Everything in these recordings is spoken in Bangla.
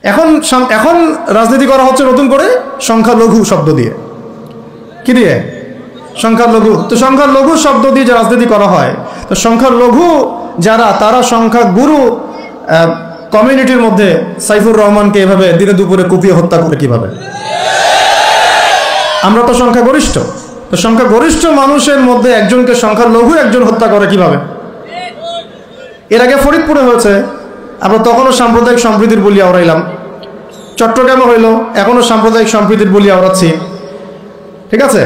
এখন এখন রাজনীতি করা হচ্ছে নতুন করে সংখ্যালঘু শব্দ দিয়ে। কি দিয়ে? সংখ্যালঘু। তো সংখ্যালঘু শব্দ দিয়ে যে রাজনীতি করা হয়, তো সংখ্যালঘু যারা, তারা সংখ্যাগুরু কমিউনিটির মধ্যে সাইফুর রহমানকে এভাবে দিনে দুপুরে কুপিয়ে হত্যা করে কিভাবে? আমরা তো সংখ্যাগরিষ্ঠ, তো সংখ্যাগরিষ্ঠ মানুষের মধ্যে একজনকে সংখ্যালঘু একজন হত্যা করে কিভাবে? এর আগে ফরিদপুরে হয়েছে, আমরা তখনও সাম্প্রদায়িক সম্প্রীতির বলি আওড়াইলাম। চট্টগ্রামে হইল, এখনও সাম্প্রদায়িক সম্প্রীতির বলি আওড়াচ্ছি, ঠিক আছে?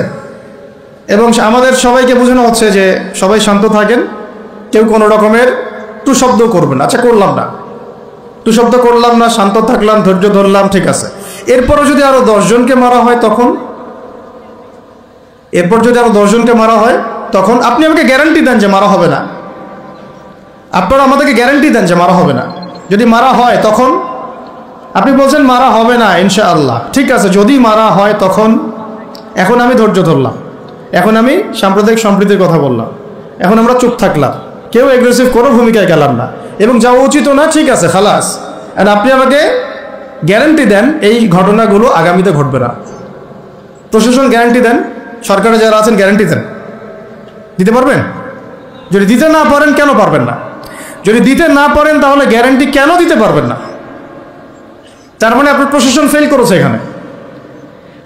এবং আমাদের সবাইকে বোঝানো হচ্ছে যে সবাই শান্ত থাকেন, কেউ কোনো রকমের টু শব্দ করবেন। আচ্ছা, করলাম না, টু শব্দ করলাম না, শান্ত থাকলাম, ধৈর্য ধরলাম, ঠিক আছে। এরপরও যদি আরো 10 জনকে মারা হয় তখন, এরপর যদি আরো 10 জনকে মারা হয় তখন আপনি আমাকে গ্যারান্টি দেন যে মারা হবে না। আপনারা আমাদেরকে গ্যারান্টি দেন যে মারা হবে না। যদি মারা হয় তখন আপনি বলছেন মারা হবে না ইনশাআল্লাহ, ঠিক আছে। যদি মারা হয় তখন, এখন আমি ধৈর্য ধরলাম, এখন আমি সাম্প্রদায়িক সম্প্রীতির কথা বললাম, এখন আমরা চুপ থাকলাম, কেউ এগ্রেসিভ কোনো ভূমিকায় গেলাম না, এবং যাওয়া উচিত না, ঠিক আছে, খালাস। আর আপনি আমাকে গ্যারান্টি দেন এই ঘটনাগুলো আগামীতে ঘটবে না। প্রশাসন গ্যারান্টি দেন, সরকারে যারা আছেন গ্যারান্টি দেন, দিতে পারবেন? যদি দিতে না পারেন কেন পারবেন না? যদি দিতে না পারেন তাহলে গ্যারান্টি কেন দিতে পারবেন না? তার মানে আপনার প্রশাসন ফেল করেছে এখানে।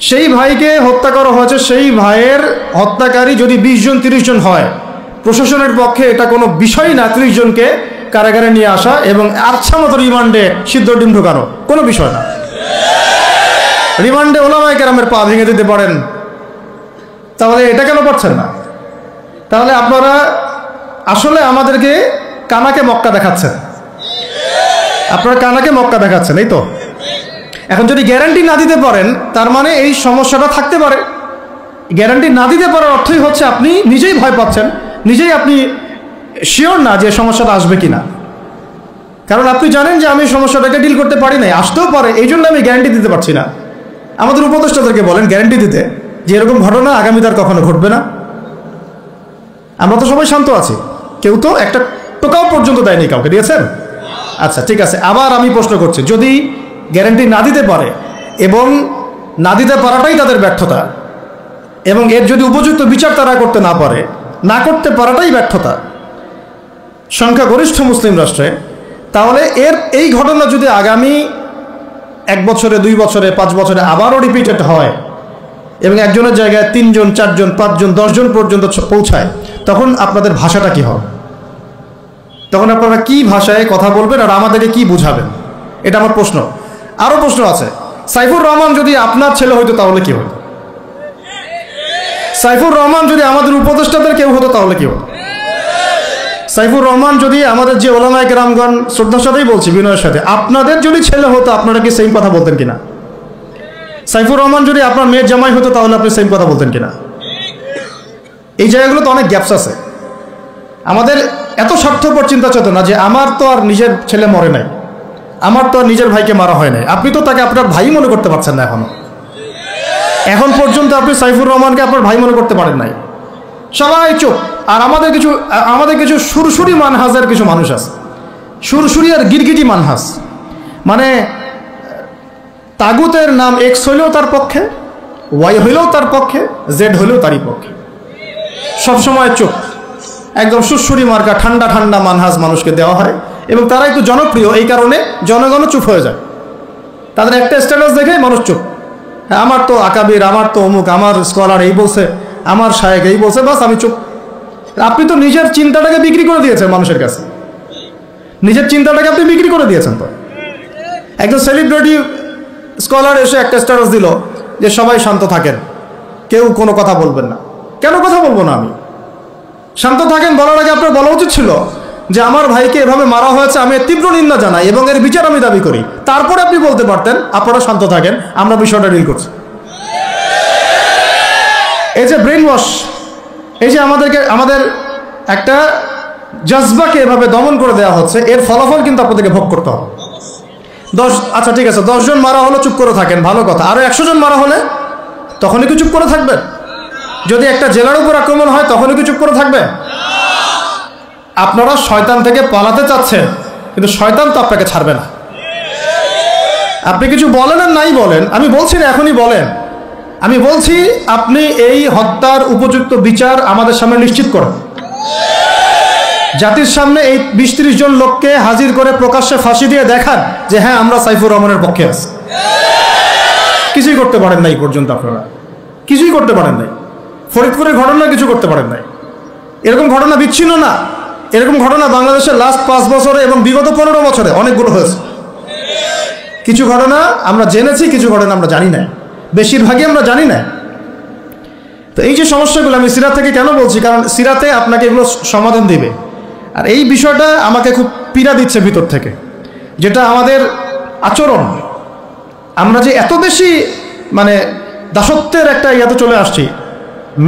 সেই ভাইকে হত্যা করা হয়েছে, সেই ভাইয়ের হত্যাকারী যদি 20 জন 30 জন হয়, প্রশাসনের পক্ষে এটা কোনো বিষয় না 30 জনকে কারাগারে নিয়ে আসা এবং আচ্ছা মতো রিমান্ডে সিদ্ধ ডিম ঢোকানো, কোনো বিষয় না। রিমান্ডে ওলামায়ে কেরামের পা ভেঙে দিতে পারেন, তাহলে এটা কেন পারছেন না? তাহলে আপনারা আসলে আমাদেরকে কানাকে মক্কা দেখাচ্ছেন, আপনারা কানাকে মক্কা দেখাচ্ছেন, এই তো। এখন যদি গ্যারান্টি না দিতে পারেন তার মানে এই সমস্যাটা থাকতে পারে। গ্যারান্টি না দিতে পারার অর্থই হচ্ছে আপনি নিজেই ভয় পাচ্ছেন, নিজেই আপনি শিওর না যে সমস্যাটা আসবে কিনা। কারণ আপনি জানেন যে আমি সমস্যাটাকে ডিল করতে পারি নাই, আসতেও পারে, এই জন্য আমি গ্যারান্টি দিতে পারছি না। আমাদের উপদেষ্টাদেরকে বলেন গ্যারান্টি দিতে যে এরকম ঘটনা আগামীতে আর কখনো ঘটবে না। আমরা তো সবাই শান্ত আছি, কেউ তো একটা টোকাও পর্যন্ত দেয়নি, কাউকে দিয়েছেন? আচ্ছা, ঠিক আছে। আবার আমি প্রশ্ন করছি, যদি গ্যারান্টি না দিতে পারে এবং না দিতে পারাটাই তাদের ব্যর্থতা, এবং এর যদি উপযুক্ত বিচার তারা করতে না পারে, না করতে পারাটাই ব্যর্থতা সংখ্যাগরিষ্ঠ মুসলিম রাষ্ট্রে, তাহলে এই ঘটনা যদি আগামী 1 বছরে, 2 বছরে, 5 বছরে আবারও রিপিটেড হয় এবং একজনের জায়গায় 3 জন, 4 জন, 5 জন, 10 জন পর্যন্ত পৌঁছায়, তখন আপনাদের ভাষাটা কি হবে? তখন আপনারা কি ভাষায় কথা বলবেন আর আমাদেরকে কি বুঝাবেন? এটা আমার প্রশ্ন। আরও প্রশ্ন আছে, সাইফুর রহমান যদি আপনার ছেলে হইতো তাহলে কি হতো? সাইফুর রহমান যদি আমাদের উপদেষ্টাদের কেউ হতো তাহলে কি হতো? সাইফুর রহমান যদি আমাদের যে ওলামায়ে কেরামগণ, শ্রদ্ধার সাথেই বলছি, বিনয়ের সাথে, আপনাদের যদি ছেলে হতো আপনারা কি সেম কথা বলতেন কিনা? সাইফুর রহমান যদি আপনার মেয়ের জামাই হতো তাহলে আপনি সেম কথা বলতেন কিনা? এই জায়গাগুলো তো অনেক গ্যাপস আছে। আমাদের এত স্বার্থপর চিন্তা চেতনা যে আমার তো আর নিজের ছেলে মরে নাই, আমার তো আর নিজের ভাইকে মারা হয় নাই, আপনি তো তাকে আপনার ভাই মনে করতে পারছেন না। এখন পর্যন্ত আপনি সাইফুর রহমানকে আপনার ভাই মনে করতে পারেন নাই। সবাই চুপ। আর আমাদের কিছু সুরসুরি মানহাজের কিছু মানুষ আছে, সুরসুরি আর গিরগিটি মানহাজ, মানে তাগুতের নাম এক্স হইলেও তার পক্ষে, ওয়াই হইলেও তার পক্ষে, জেড হইলেও তারই পক্ষে, সবসময় চুপ। একদম সুরসুরি মার্কা ঠান্ডা ঠান্ডা মানহাজ মানুষকে দেওয়া হয় এবং তারা একটু জনপ্রিয়, এই কারণে জনগণও চুপ হয়ে যায়। তাদের একটা স্ট্যাটাস দেখে মানুষ চুপ। হ্যাঁ, আমার তো আকাবির, আমার তো অমুক, আমার স্কলার এই বলছে, আমার শায়েক এই বলছে, বাস আমি চুপ। আপনি তো নিজের চিন্তাটাকে বিক্রি করে দিয়েছেন মানুষের কাছে, নিজের চিন্তাটাকে আপনি বিক্রি করে দিয়েছেন। তো একজন সেলিব্রিটি স্কলার এসে একটা স্ট্যাটাস দিল যে সবাই শান্ত থাকেন, কেউ কোনো কথা বলবেন না। কেন কথা বলবো না? আমি শান্ত থাকেন বলার আগে আপনার বলা উচিত ছিল যে আমার ভাইকে এভাবে মারা হয়েছে, আমি তীব্র নিন্দা জানাই এবং এর বিচার আমি দাবি করি। তারপরে আপনি বলতে পারতেন আপনারা শান্ত থাকেন, আমরা বিষয়টা ডিল করছি। এই যে ব্রেন ওয়াশ, এই যে আমাদের একটা জজবাকে এভাবে দমন করে দেওয়া হচ্ছে, এর ফলাফল কিন্তু আপনাদেরকে ভোগ করতে হবে। আচ্ছা ঠিক আছে, 10 জন মারা হলে চুপ করে থাকেন, ভালো কথা। আরো 100 জন মারা হলে তখনই কি চুপ করে থাকবেন? যদি একটা জেলার উপর আক্রমণ হয় তখনই কি চুপ করে থাকবেন? আপনারা শয়তান থেকে পালাতে চাচ্ছেন, কিন্তু শয়তান তো আপনাকে ছাড়বে না। আপনি কিছু বলেন আর নাই বলেন, আমি বলছি না এখনই বলেন, আমি বলছি আপনি এই হত্যার উপযুক্ত বিচার আমাদের সামনে নিশ্চিত করেন। জাতির সামনে এই 20-30 জন লোককে হাজির করে প্রকাশ্যে ফাঁসি দিয়ে দেখান যে হ্যাঁ আমরা সাইফুর রহমানের পক্ষে আছি। কিছুই করতে পারেন নাই পর্যন্ত, আপনারা কিছুই করতে পারেন নাই। ফরিদপুরের ঘটনা কিছু করতে পারেন নাই। এরকম ঘটনা বিচ্ছিন্ন না, এরকম ঘটনা বাংলাদেশের লাস্ট 5 বছরে এবং বিগত 15 বছরে অনেকগুলো হয়েছে। কিছু ঘটনা আমরা জেনেছি, কিছু ঘটনা আমরা জানি না, বেশিরভাগই আমরা জানি না। তো এই যে সমস্যাগুলো আমি সিরাত থেকে কেন বলছি, কারণ সিরাতে আপনাকে এগুলো সমাধান দিবে। আর এই বিষয়টা আমাকে খুব পীড়া দিচ্ছে ভিতর থেকে, যেটা আমাদের আচরণ, আমরা যে এত বেশি মানে দাসত্বের একটা ইয়াতে চলে আসছি,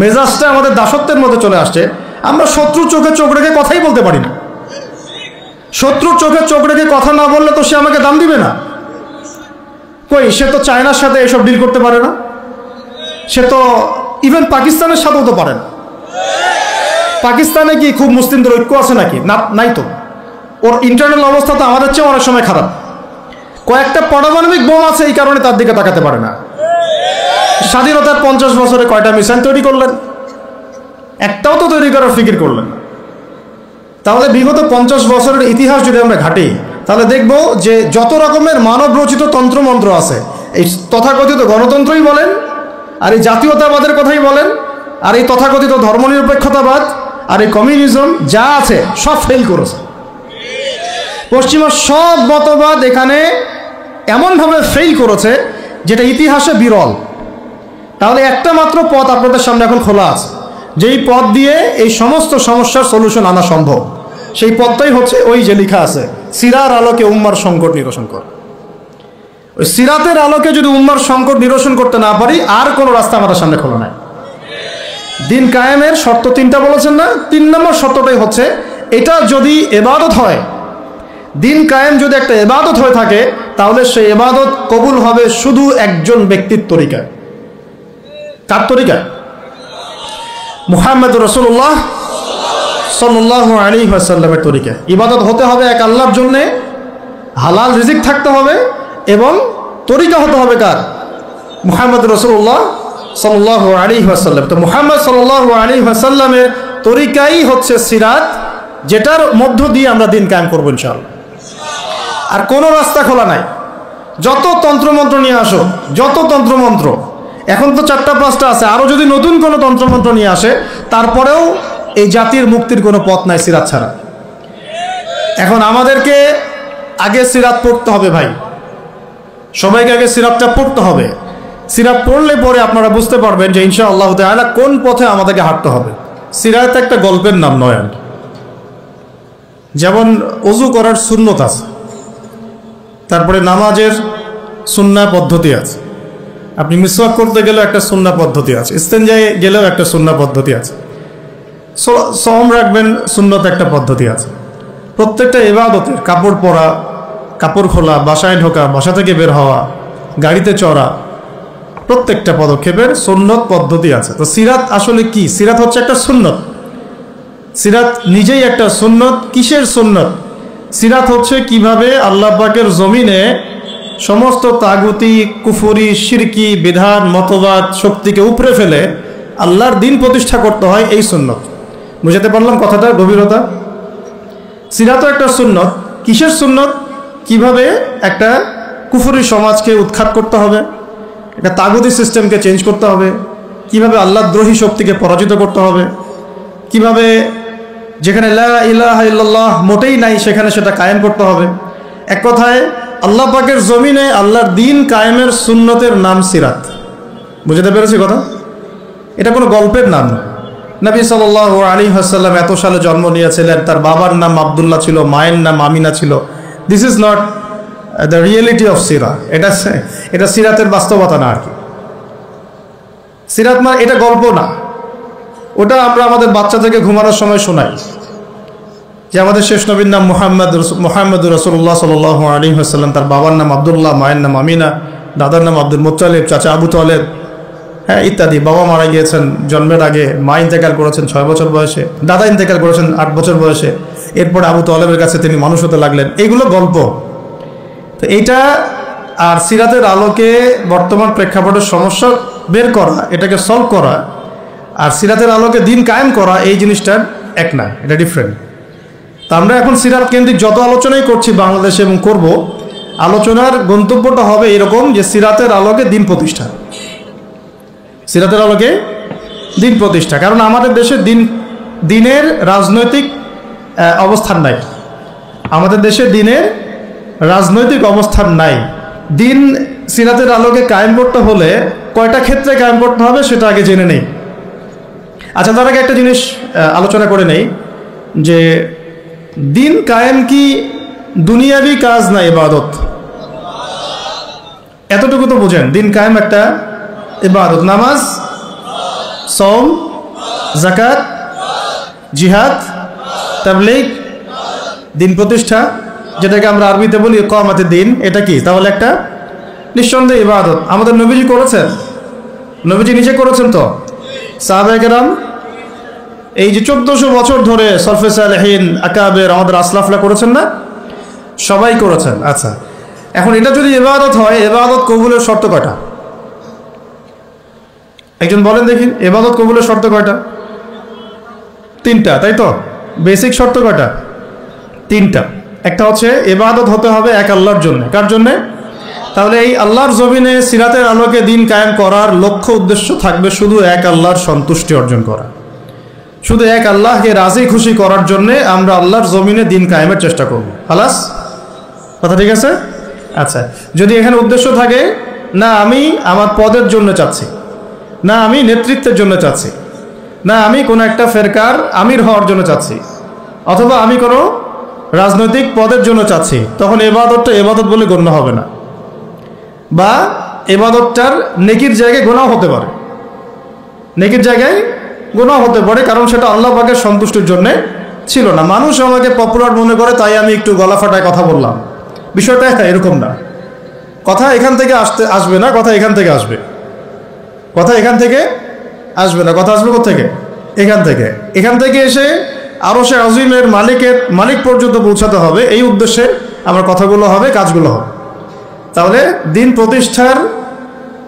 মেজাজটা আমাদের দাসত্বের মধ্যে চলে আসছে। আমরা শত্রুর চোখে চোখ রেখে কথাই বলতে পারি না। শত্রুর চোখে চোখ রেখে কথা না বললে তো সে আমাকে দাম দিবে না। কই, সে তো চায়নার সাথে এসব ডিল করতে পারে না, সে তো ইভেন পাকিস্তানের সাথেও তো পারে না। পাকিস্তানে কি খুব মুসলিমদের ঐক্য আছে নাকি? না, নাই তো। ওর ইন্টারনাল অবস্থা তো আমাদের চেয়ে অনেক সময় খারাপ। কয়েকটা পারমাণবিক বোম আছে, এই কারণে তার দিকে তাকাতে পারে না। স্বাধীনতার 50 বছরে কয়টা মিসাইল তৈরি করলেন? একটাও তো তৈরি করার ফিকির করলেন না। তাহলে বিগত 50 বছরের ইতিহাস যদি আমরা ঘাঁটি, তাহলে দেখব যে যত রকমের মানব রচিত তন্ত্রমন্ত্র আছে, এই তথাকথিত গণতন্ত্রই বলেন, আর এই জাতীয়তাবাদের কথাই বলেন, আর এই তথাকথিত ধর্মনিরপেক্ষতাবাদ, আর এই কমিউনিজম যা আছে সব ফেল করেছে। পশ্চিমা সব মতবাদ এখানে এমনভাবে ফেল করেছে যেটা ইতিহাসে বিরল। তাহলে একটা মাত্র পথ আপনাদের সামনে এখন খোলা আছে, যেই পথ দিয়ে এই সমস্ত সমস্যার সলিউশন আনা সম্ভব। সেই পথটাই হচ্ছে ওই যে লেখা আছে, সিরার আলোকে উম্মার সংকট নিরসন কর। ওই সিরাতের আলোকে যদি উম্মার সংকট নিরসন করতে না পারি, আর কোনো রাস্তা আমাদের সামনে খোলা নাই। দিন কায়েমের শর্ত 3টা বলেছেন না? 3 নম্বর শর্তটাই হচ্ছে এটা যদি ইবাদত হয়, দিন কায়েম যদি একটা ইবাদত হয়ে থাকে, তাহলে সেই ইবাদত কবুল হবে শুধু একজন ব্যক্তির তরিকায়। কার তরিকায়? মুহাম্মদ রাসূলুল্লাহ সাল্লাল্লাহু আলাইহি ওয়াসাল্লামের তরিকায়। ইবাদত হতে হবে এক আল্লাহর জন্যে, হালাল রিজিক থাকতে হবে, এবং তরিকা হতে হবে কার? মুহাম্মদ রাসূলুল্লাহ সাল্লাল্লাহু আলাইহি ওয়াসাল্লাম। তো মুহাম্মদ সাল্লাল্লাহু আলাইহি ওয়াসাল্লামের তরিকাই হচ্ছে সিরাত, যেটার মধ্য দিয়ে আমরা দিন কায়েম করবো ইনশাআল্লাহ। আর কোনো রাস্তা খোলা নাই। যত তন্ত্রমন্ত্র নিয়ে আসো, যত তন্ত্রমন্ত্র, এখন তো 4টা-5টা আছে, আরও যদি নতুন কোনো তন্ত্রমন্ত্র নিয়ে আসে, তারপরেও এই জাতির মুক্তির কোনো পথ নাই সিরাত ছাড়া। এখন আমাদেরকে আগে সিরাত পড়তে হবে ভাই, সবাইকে আগে সিরাতটা পড়তে হবে। সিরাত পড়লে পরে আপনারা বুঝতে পারবেন যে ইনশাআল্লাহ তাআলা কোন পথে আমাদেরকে হাঁটতে হবে। সিরাত একটা গল্পের নাম নয়। যেমন ওযু করার সুন্নত আছে, তারপরে নামাজের সুন্নাহ পদ্ধতি আছে, আপনি মিসওয়াক করতে গেলেও একটা সুন্নাহ পদ্ধতি আছে, ইস্তেনজায় গেলেও একটা সুন্নাহ পদ্ধতি আছে, সওম রাখবেন সুন্নত একটা পদ্ধতি আছে। প্রত্যেকটা ইবাদতের কাপড় পরা, কাপড় খোলা, বাসায় ঢোকা, বাসা থেকে বের হওয়া, গাড়িতে চড়া, প্রত্যেকটা পদক্ষেপের সুন্নত পদ্ধতি আছে। তো সিরাত আসলে কি? সিরাত হচ্ছে একটা সুন্নত। সিরাত নিজেই একটা সুন্নত। কিসের সুন্নত? সিরাত হচ্ছে কিভাবে আল্লাহ পাকের জমিনে সমস্ত তাগুতি, কুফরি, শিরকি, বিধান, মতবাদ, শক্তিকে উপরে ফেলে আল্লাহর দিন প্রতিষ্ঠা করতে হয়, এই সুন্নত। বুঝাতে পারলাম কথাটা গভীরতা? সিরাতও একটা সুন্নত। কিসের সুন্নত? কিভাবে একটা কুফরি সমাজকে উৎখাত করতে হবে, একটা তাগুতি সিস্টেমকে চেঞ্জ করতে হবে, কিভাবে আল্লাহদ্রোহী শক্তিকে পরাজিত করতে হবে, কিভাবে যেখানে লা ইলাহা ইল্লাল্লাহ মোটেই নাই সেখানে সেটা কায়েম করতে হবে। এক কথায় আল্লাহ পাকের জমিনে আল্লাহর দিন কায়েমের সুন্নতের নাম সিরাত। বুঝতে পেরেছি কথা? এটা কোনো গল্পের নাম নয়। নবী সাল্লাল্লাহু আলাইহি ওয়াসাল্লাম এত সালে জন্ম নিয়েছিলেন, তার বাবার নাম আব্দুল্লাহ ছিল, মায়ের নাম আমিনা ছিল। This is not the reality of সিরা। এটা সিরাতের বাস্তবতা না আর কি। সিরাত মানে এটা গল্প না, ওটা আমরা আমাদের বাচ্চাদেরকে ঘুমানোর সময় শোনাই যে আমাদের শেষ নবীর নাম মুহাম্মদ রাসূলুল্লাহ সাল্লাল্লাহু আলাইহি ওয়াসাল্লাম, তার বাবার নাম আব্দুল্লাহ, মায়ের নাম আমিনা, দাদার নাম আব্দুল মুত্তালিব, চাচা আবু তালেব, হ্যাঁ ইত্যাদি। বাবা মারা গিয়েছেন জন্মের আগে, মা ইন্তেকাল করেছেন 6 বছর বয়সে, দাদা ইন্তেকাল করেছেন 8 বছর বয়সে, এরপরে আবু তালেবের কাছে তিনি মানুষ হতে লাগলেন। এইগুলো গল্প। তো এইটা আর সিরাতের আলোকে বর্তমান প্রেক্ষাপটের সমস্যা বের করা, এটাকে সলভ করা, আর সিরাতের আলোকে দিন কায়েম করা, এই জিনিসটার এক না, এটা ডিফারেন্ট। তা আমরা এখন সিরাত কেন্দ্রিক যত আলোচনাই করছি বাংলাদেশে এবং করব, আলোচনার গন্তব্যটা হবে এরকম যে সিরাতের আলোকে দিন প্রতিষ্ঠা, সিরাতের আলোকে দিন প্রতিষ্ঠা। কারণ আমাদের দেশে দিনের রাজনৈতিক অবস্থান নাই, আমাদের দেশে দিনের রাজনৈতিক অবস্থান নাই। দিন সিরাতের আলোকে কায়েম করতে হলে কয়টা ক্ষেত্রে কায়েম করতে হবে সেটা আগে জেনে নেই। আচ্ছা, তার আগে একটা জিনিস আলোচনা করে নেই যে দিন কায়েম কি দুনিয়াবি কাজ না ইবাদত? এতটুকু তো বুঝেন, দিন কায়েম একটা ইবাদত। নামাজ, সওম, যাকাত, জিহাদ, তাবলীগ, দিন প্রতিষ্ঠা, যেটাকে আমরা আরবিতে বলি ইকামাতুদ দ্বীন, এটা কি? তাহলে একটা নিঃসন্দেহে ইবাদত। আমাদের নবীজি করেছেন, নবীজি নিজে করেছেন তো, সাহাবায়ে কেরাম এই যে 1400 বছর ধরে সলফে সালেহিন, আকাবের, আমাদের আসলাফরা করেছেন না? সবাই করেছেন। আচ্ছা, এখন এটা যদি ইবাদত হয়, ইবাদত কবুলের শর্ত কয়টা? একজন বলেন দেখি, ইবাদত কবুলের শর্ত কয়টা? 3টা, তাই তো? বেসিক শর্ত কয়টা? 3টা। একটা হচ্ছে ইবাদত হতে হবে এক আল্লাহর জন্য। কার জন্য? তাহলে এই আল্লাহর জমিনে সিরাতের আলোকে দিন কায়েম করার লক্ষ্য উদ্দেশ্য থাকবে শুধু এক আল্লাহর সন্তুষ্টি অর্জন করা, শুধু এক আল্লাহকে রাজি খুশি করার জন্য আমরা আল্লাহর জমিনে দিন কায়েমের চেষ্টা করব। খালাস, কথা ঠিক আছে? আচ্ছা, যদি এখানে উদ্দেশ্য থাকে না আমি আমার পদের জন্য চাচ্ছি, না আমি নেতৃত্বের জন্য চাচ্ছি, না আমি কোনো একটা ফেরকার আমির হওয়ার জন্য চাচ্ছি, অথবা আমি কোনো রাজনৈতিক পদের জন্য চাচ্ছি, তখন ইবাদতটা ইবাদত বলে গণ্য হবে না, বা ইবাদতটার নেকির জায়গায় গুনাহ হতে পারে, নেকির জায়গায় গুনাহ হতে পারে, কারণ সেটা আল্লাহ পাকের সন্তুষ্টির জন্য ছিল না। মানুষ আমাকে পপুলার মনে করে তাই আমি একটু গলা ফাটায় কথা বললাম, বিষয়টা এরকম না। কথা এখান থেকে আসবে না, কথা এখান থেকে আসবে, কথা এখান থেকে আসবে না, কথা আসবে কোত্থেকে? এখান থেকে। এখান থেকে এসে আরশে আজিমের মালিক পর্যন্ত পৌঁছাতে হবে, এই উদ্দেশ্যে আমার কথাগুলো হবে, কাজগুলো হবে। তাহলে দিন প্রতিষ্ঠার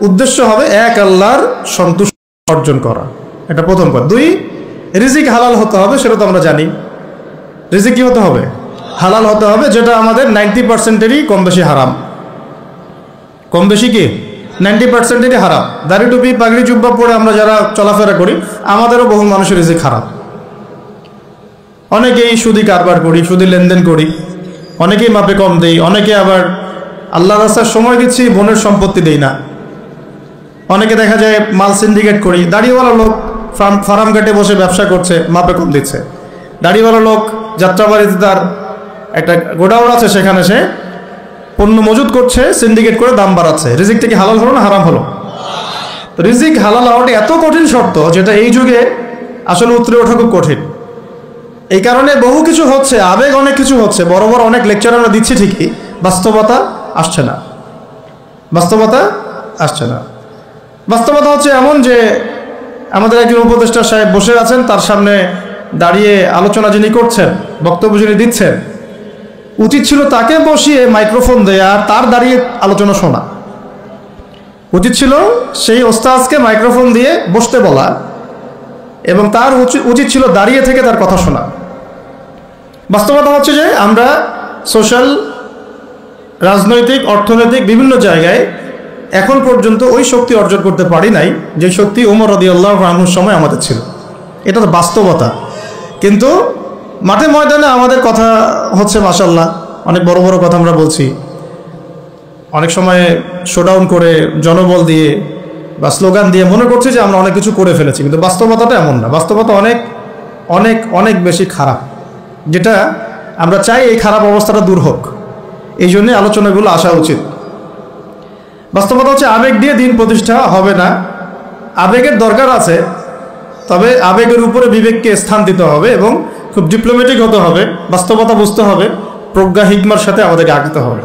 উদ্দেশ্য হবে এক আল্লাহর সন্তুষ্টি অর্জন করা, এটা প্রথম কথা। 2, রিজিক হালাল হতে হবে, সেটা তো আমরা জানি। রিজিক কি হতে হবে? হালাল হতে হবে, যেটা আমাদের 90%-এরই কম বেশি হারাম। কম বেশি কি 90%-এরই হারাম। দাড়ি টুপি পাগড়ি জুব্বা পরে আমরা যারা চলাফেরা করি, আমাদেরও বহু মানুষের রিজিক হারাম। অনেকেই সুদি কারবার করি, সুদি লেনদেন করি, অনেকেই মাপে কম দেই, অনেকে আবার আল্লাহ রাস্তার সময় দিচ্ছি, বোনের সম্পত্তি দেই না। অনেকে দেখা যায় মাল সিন্ডিকেট করি। দাড়িওয়ালা লোক ফার্ম ঘাটে বসে ব্যবসা করছে, মাপে কম দিচ্ছে। দাড়িওয়ালা লোক যাত্রাবাড়িতে তার একটা গোডাউন আছে, সেখানে সে পণ্য মজুত করছে, সিন্ডিকেট করে দাম বাড়াচ্ছে। রিজিকটা কি হালাল হলো না হারাম হলো? রিজিক হালাল হওয়াটা এত কঠিন শর্ত, যেটা এই যুগে আসলে উতরে ওঠা খুব কঠিন। এই কারণে বহু কিছু হচ্ছে, আবেগ অনেক কিছু হচ্ছে, বড় বড় অনেক লেকচার আমরা দিচ্ছি ঠিকই, বাস্তবতা আসছে না, বাস্তবতা আসছে না। বাস্তবতা হচ্ছে এমন যে আমাদের একজন উপদেষ্টা সাহেব বসে আছেন, তার সামনে দাঁড়িয়ে আলোচনা যিনি করছেন, বক্তব্য যিনি দিচ্ছেন, উচিত ছিল তাকে বসিয়ে মাইক্রোফোন দেয়া আর তার দাঁড়িয়ে আলোচনা শোনা। উচিত ছিল সেই ওস্তাদকে মাইক্রোফোন দিয়ে বসতে বলা, এবং তার উচিত ছিল দাঁড়িয়ে থেকে তার কথা শোনা। বাস্তবতা হচ্ছে যে আমরা সোশ্যাল, রাজনৈতিক, অর্থনৈতিক বিভিন্ন জায়গায় এখন পর্যন্ত ওই শক্তি অর্জন করতে পারি নাই যে শক্তি ওমর রাদিয়াল্লাহু আনহুর সময় আমাদের ছিল। এটা তো বাস্তবতা। কিন্তু মাঠে ময়দানে আমাদের কথা হচ্ছে মাশাআল্লাহ, অনেক বড় বড় কথা আমরা বলছি, অনেক সময় শোডাউন করে জনবল দিয়ে বা স্লোগান দিয়ে মনে করছি যে আমরা অনেক কিছু করে ফেলেছি, কিন্তু বাস্তবতাটা এমন না। বাস্তবতা অনেক অনেক অনেক বেশি খারাপ, যেটা আমরা চাই এই খারাপ অবস্থাটা দূর হোক, এই জন্যে আলোচনাগুলো আসা উচিত। বাস্তবতা হচ্ছে আবেগ দিয়ে দিন প্রতিষ্ঠা হবে না, আবেগের দরকার আছে, তবে আবেগের উপরে বিবেককে স্থান দিতে হবে এবং খুব ডিপ্লোম্যাটিক হতে হবে, বাস্তবতা বুঝতে হবে, প্রজ্ঞা হিকমার সাথে আমাদেরকে আগাতে হবে।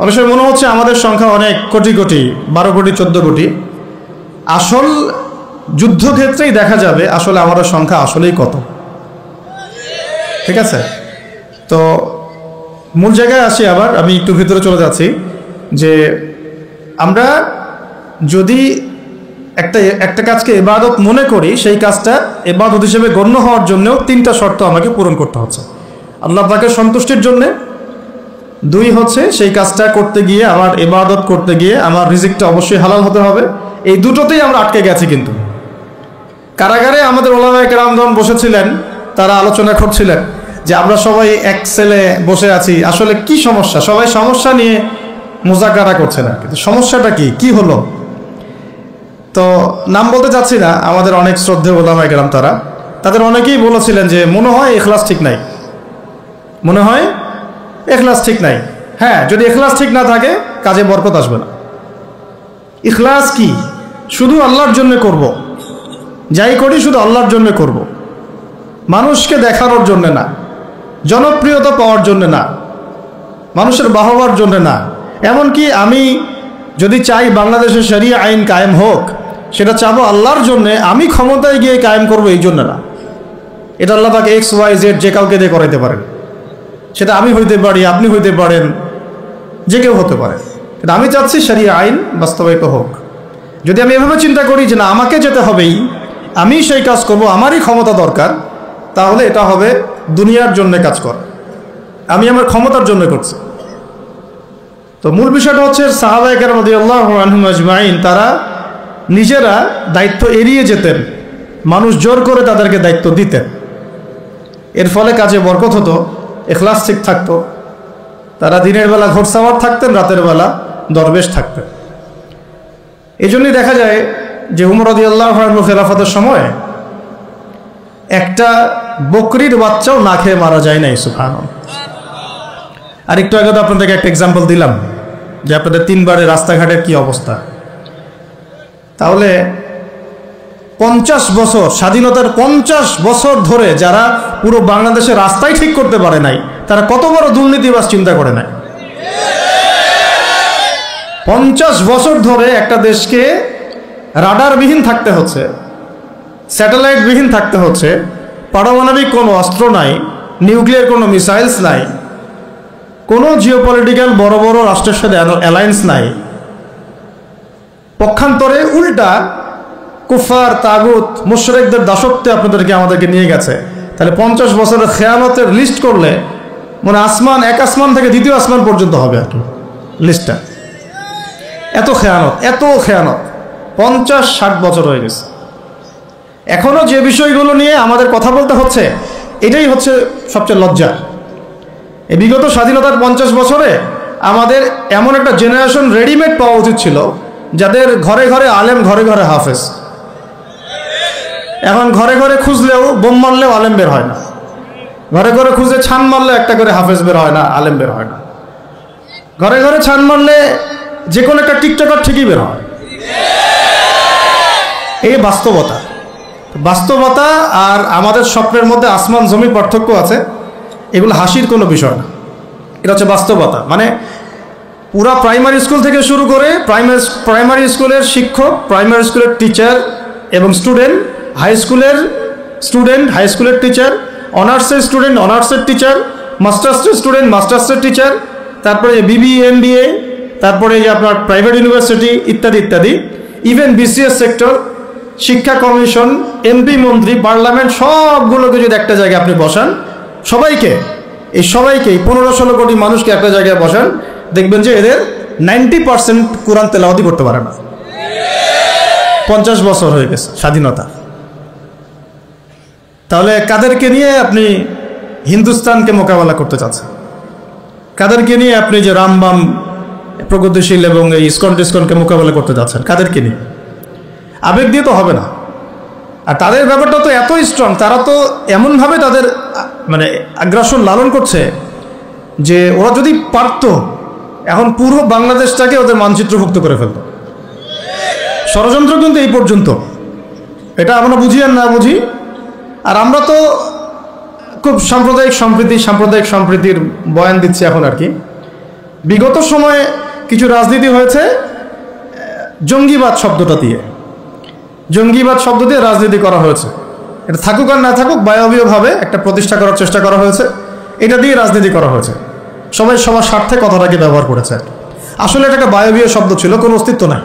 অনেক সময় মনে হচ্ছে আমাদের সংখ্যা অনেক, কোটি কোটি, 12 কোটি 14 কোটি। আসল যুদ্ধক্ষেত্রেই দেখা যাবে আসলে আমাদের সংখ্যা আসলেই কত। ঠিক আছে, তো মূল জায়গায় আসি। আবার আমি একটু ভিতরে চলে যাচ্ছি যে আমরা যদি একটা কাজকে ইবাদত মনে করি, সেই কাজটা ইবাদত হিসেবে গণ্য হওয়ার জন্যও 3টা শর্ত আমাকে পূরণ করতে হচ্ছে। আল্লাহ পাকের সন্তুষ্টির জন্যে, 2 হচ্ছে সেই কাজটা করতে গিয়ে, আমার ইবাদত করতে গিয়ে আমার রিজিকটা অবশ্যই হালাল হতে হবে। এই দুটোতেই আমরা আটকে গেছি। কিন্তু কারাগারে আমাদের ওলামায়ে কেরামগণ বসেছিলেন, তারা আলোচনা করছিলেন যে আমরা সবাই এক সেলে বসে আছি, আসলে কি সমস্যা, সবাই সমস্যা নিয়ে মুজাকারা করছে না, কিন্তু সমস্যাটা কি হলো। তো নাম বলতে চাচ্ছি না, আমাদের অনেক শ্রদ্ধেয় ওলামায়ে কেরাম তাদের অনেকেই বলেছিলেন যে মনে হয় ইখলাস ঠিক নাই, মনে হয় ইখলাস ঠিক নাই। হ্যাঁ, যদি ইখলাস ঠিক না থাকে কাজে বরকত আসবে না। ইখলাস কি? শুধু আল্লাহর জন্য করব, যাই করি শুধু আল্লাহর জন্য করব, মানুষকে দেখানোর জন্য না, জনপ্রিয়তা পাওয়ার জন্য না, মানুষের বাহবার জন্য না। এমনকি আমি যদি চাই বাংলাদেশে শরিয়া আইন কায়েম হোক, সেটা চাবো আল্লাহর জন্যে, আমি ক্ষমতায় গিয়ে কায়েম করবো এই জন্য না। এটা আল্লাহ পাক XYZ যে কাউকে দিয়ে করাইতে পারেন, সেটা আমি হইতে পারি, আপনি হইতে পারেন, যে কেউ হতে পারে। কিন্তু আমি চাচ্ছি শরিয়া আইন বাস্তবায়িত হোক। যদি আমি এভাবে চিন্তা করি যে না, আমাকে যেতে হবেই, আমি সেই কাজ করব, আমারই ক্ষমতা দরকার, তাহলে এটা হবে দুনিয়ার জন্য কাজ করা, আমি আমার ক্ষমতার জন্য করছি। তো মূল বিষয়টা হচ্ছে সাহাবায়ে কেরাম রাদিয়াল্লাহু আনহুম আজমাইন তারা নিজেরা দায়িত্ব এড়িয়ে যেতেন, মানুষ জোর করে তাদেরকে দায়িত্ব দিতেন। এর ফলে কাজে বরকত হতো, ইখলাস ঠিক থাকতো। তারা দিনের বেলা ঘোড়সাওয়ার থাকতেন, রাতের বেলা দরবেশ থাকতেন। এই জন্যই দেখা যায় যে উমর রাদিয়াল্লাহু আনহু খেলাফতের সময় একটা বকরির বাচ্চাও না খেয়ে মারা যায় নাই। সুবহানাল্লাহ। আর একটু আগে তো আপনাদেরকে একটা এক্সাম্পল দিলাম যে আপনাদের 3 বারে রাস্তাঘাটের কি অবস্থা। তাহলে 50 বছর, স্বাধীনতার 50 বছর ধরে যারা পুরো বাংলাদেশের রাস্তাই ঠিক করতে পারে নাই, তারা কত বড় দুর্নীতিবাজ চিন্তা করে নাই। 50 বছর ধরে একটা দেশকে রাডারবিহীন থাকতে হচ্ছে, স্যাটেলাইটবিহীন থাকতে হচ্ছে, পারমাণবিক কোনো অস্ত্র নাই, নিউক্লিয়ার কোনো মিসাইলস নাই, কোনো জিওপলিটিক্যাল বড় বড় রাষ্ট্রের সাথে অ্যালায়েন্স নাই। পক্ষান্তরে উল্টা কুফার, তাগুত, মুশরিকদের দাসত্বে আমাদেরকে নিয়ে গেছে। তাহলে 50 বছরের খেয়ানতের লিস্ট করলে মানে এক আসমান থেকে দ্বিতীয় আসমান পর্যন্ত হবে আর কি লিস্টটা। এত খেয়ানত 50-60 বছর হয়ে গেছে। এখনো যে বিষয়গুলো নিয়ে আমাদের কথা বলতে হচ্ছে, এটাই হচ্ছে সবচেয়ে লজ্জা। এই বিগত স্বাধীনতার 50 বছরে আমাদের এমন একটা জেনারেশন রেডিমেড পাওয়া উচিত ছিল, যাদের ঘরে ঘরে আলেম, ঘরে ঘরে হাফেজ। এখন ঘরে ঘরে খুঁজলেও, বোম মারলেও আলেম বের হয় না, ঘরে ঘরে খুঁজে ছান মারলে একটা করে হাফেজ বের হয় না, আলেম বের হয় না। ঘরে ঘরে ছান মারলে যে কোনো একটা টিকটকার ঠিকই বের হয়। এই বাস্তবতা আর আমাদের স্বপ্নের মধ্যে আসমান জমি পার্থক্য আছে। এগুলো হাসির কোনো বিষয় না, এটা হচ্ছে বাস্তবতা। মানে পুরা প্রাইমারি স্কুল থেকে শুরু করে প্রাইমারি স্কুলের শিক্ষক, প্রাইমারি স্কুলের টিচার এবং স্টুডেন্ট, হাই স্কুলের টিচার, অনার্সের স্টুডেন্ট, অনার্সের টিচার, মাস্টার্সের স্টুডেন্ট, মাস্টার্সের টিচার, তারপরে BBA MBA, তারপরে যে আপনার প্রাইভেট ইউনিভার্সিটি ইত্যাদি ইত্যাদি, ইভেন BCS সেক্টর, শিক্ষা কমিশন, MP মন্ত্রী, পার্লামেন্ট, সবগুলোকে যদি একটা জায়গায় আপনি বসান, সবাইকে 15-16 কোটি মানুষকে একটা জায়গায় বসান, দেখবেন যে এদের 90% কোরআন তেলাওয়াতি করতে পারে না। 50 বছর হয়ে গেছে স্বাধীনতা। তাহলে কাদেরকে নিয়ে আপনি হিন্দুস্তানকে মোকাবেলা করতে চাচ্ছেন? কাদেরকে নিয়ে আপনি যে রামবাম, প্রগতিশীল এবং এই ইসকনকে মোকাবেলা করতে যাচ্ছেন? কাদেরকে নিয়ে? আবেগ দিয়ে তো হবে না। আর তাদের ব্যাপারটা তো এতই স্ট্রং, তারা তো এমনভাবে তাদের মানে আগ্রাসন লালন করছে যে ওরা যদি পারতো এখন পুরো বাংলাদেশটাকে ওদের মানচিত্রভুক্ত করে ফেলত। ষড়যন্ত্র কিন্তু এই পর্যন্ত, এটা আমরা বুঝি আর না বুঝি। আর আমরা তো খুব সাম্প্রদায়িক সম্প্রীতির বয়ান দিচ্ছি এখন আর কি। বিগত সময়ে কিছু রাজনীতি হয়েছে জঙ্গিবাদ শব্দটা দিয়ে, রাজনীতি করা হয়েছে। এটা থাকুক আর না থাকুক, বায়বীয়ভাবে একটা প্রতিষ্ঠা করার চেষ্টা করা হয়েছে, এটা দিয়ে রাজনীতি করা হয়েছে। সবাই সবার স্বার্থে কথাটাকে ব্যবহার করেছে। আসলে এটা একটা বায়বীয় শব্দ ছিল, কোনো অস্তিত্ব না।